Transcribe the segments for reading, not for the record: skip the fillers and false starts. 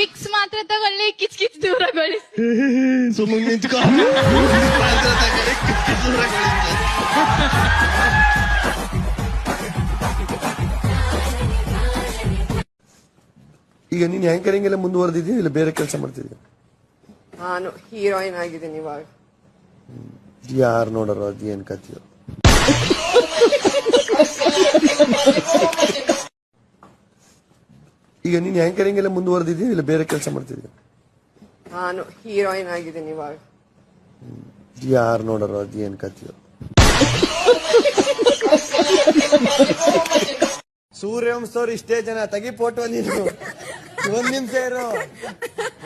Vicks ಮಾತ್ರ ತಗೊಳ್ಳಿ, ಕಿಚ್ ಕಿಚ್ ದೂರಗೊಳಿಸಿ. ಸುಮ್ಮನೆ ನಿಂತ್ಕೊ. ಈಗ ನೀನ್ ಆಂಕರಿಂಗ್ ಎಲ್ಲ ಮುಂದುವರೆದಿದ್ಯಾ ಇಲ್ಲ ಬೇರೆ ಕೆಲಸ ಮಾಡ್ತಿದ್ಯಾ? ನಾನು ಹೀರೋಯಿನ್ ಆಗಿದ್ದೀನಿ ಇವಾಗ. ಯಾರು ನೋಡೋರು ಅದೇನ್ ಕಥೆಯೋ. ಈಗ ನೀನ್ ಆಂಕರಿಂಗ್ ಎಲ್ಲ ಮುಂದುವರೆದಿದ್ಯಾ ಇಲ್ಲ ಬೇರೆ ಕೆಲಸ ಮಾಡ್ತಿದ್ಯಾ? ನಾನು ಹೀರೋಯಿನ್ ಆಗಿದ್ದೀನಿ ಇವಾಗ. ಯಾರು ನೋಡೋರು ಅದೇನ್ ಕಥೆಯೋ. ಸೂರ್ಯವಂಶವ್ರು ಇಷ್ಟೇ ಜನ ತೆಗಿ ಫೋಟೋ ನೀನು. ಒಂದ್ ನಿಮಿಷ ಇರು.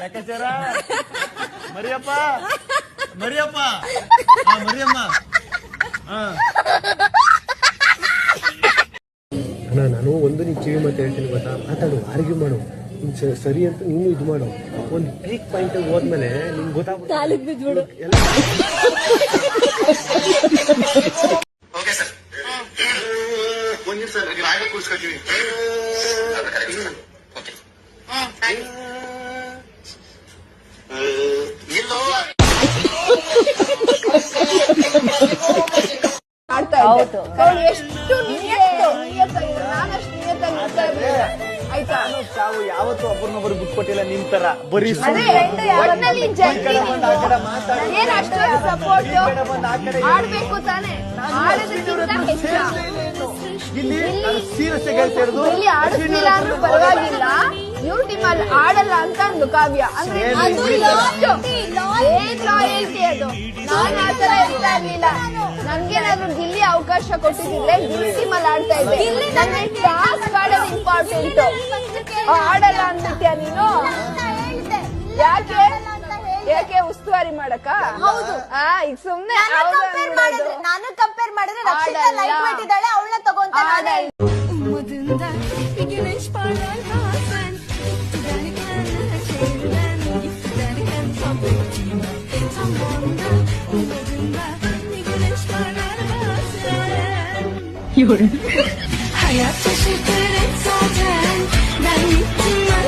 ಲೆಕ್ಕಾಚಾರ ಮರಿಯಪ್ಪ ಮರಿಯಪ್ಪ ಮರಿಯಮ್ಮ. ನಾನು ಒಂದು ನೀನು ಕಿವಿ ಮಾತು ಹೇಳ್ತೀನಿ ಗೊತ್ತಾ, ಮಾತಾಡು, ಆರ್ಗ್ಯೂ ಮಾಡು, ಸರಿ ಅಂತ ನೀನು ಇದು ಮಾಡು. ಒಂದು ಪೀಕ್ ಪಾಯಿಂಟ್ ಹೋದ್ಮೇಲೆ ನಿಮ್ಗೆ ಗೊತ್ತಾಗ್ಬಿಡು. ಒಂದ್ ನಿಮಿಷ ರಾಗ ಕೂರಿಸ್ಕೊಳ್ತೀವಿ. ಎಷ್ಟು ಆಯ್ತಾ? ತಾವು ಯಾವತ್ತೂ ಒಬ್ಬರನ್ನೊಬ್ಬರು ಬಿಟ್ಕೊಟ್ಟಿಲ್ಲ ನಿಮ್ ತರ. ಬರೀ ಆಡ್ಬೇಕು ತಾನೆ, ಇಲ್ಲಿ ಆಡಿಸ್ಲಿಲ್ಲ ಅಂದ್ರೂ ಪರವಾಗಿಲ್ಲ, ನೀವು ಟೀಮಲ್ಲಿ ಆಡಲ್ಲ ಅಂತ ಅಂದು ಕಾವ್ಯ. ಅಂದ್ರೆ ಏನ್ ಲಾಯಲ್ಟಿ ಅದು. ನಾನ್ ಆತರ ಇರ್ತಾ ಇರ್ಲಿಲ್ಲ. ನನ್ಗೇನಾದ್ರು ಗಿಲ್ಲಿ ಅವಕಾಶ ಕೊಟ್ಟಿದ್ರೆ ಗಿಲ್ಲಿ ಟೀಮಲ್ಲಿ ಆಡ್ತಾ ಇದ್ದೆ. ನನ್ಗೆ ಟಾಸ್ಕ್ ಆಡೋದು ಇಂಪಾರ್ಟೆಂಟ್. ಆಡಲ್ಲ ಅಂದ್ಬಿಟ್ಯಾ ನೀನು? ಯಾಕೆ ಉಸ್ತುವಾರಿ ಮಾಡಕ? ಹೌದು. ಈಗ ಸುಮ್ನೆ ನಾನು ಕಂಪೇರ್ ಮಾಡಿದ್ರೆ ರಕ್ಷಿತಾ ಲೈಟ್ ವೇಟ್ ಇದ್ದಾಳೆ, ಅವಳನ್ನ ತಗೊಂತಾಳೆ. Hayat taşı kırık zaten, ben gittim ben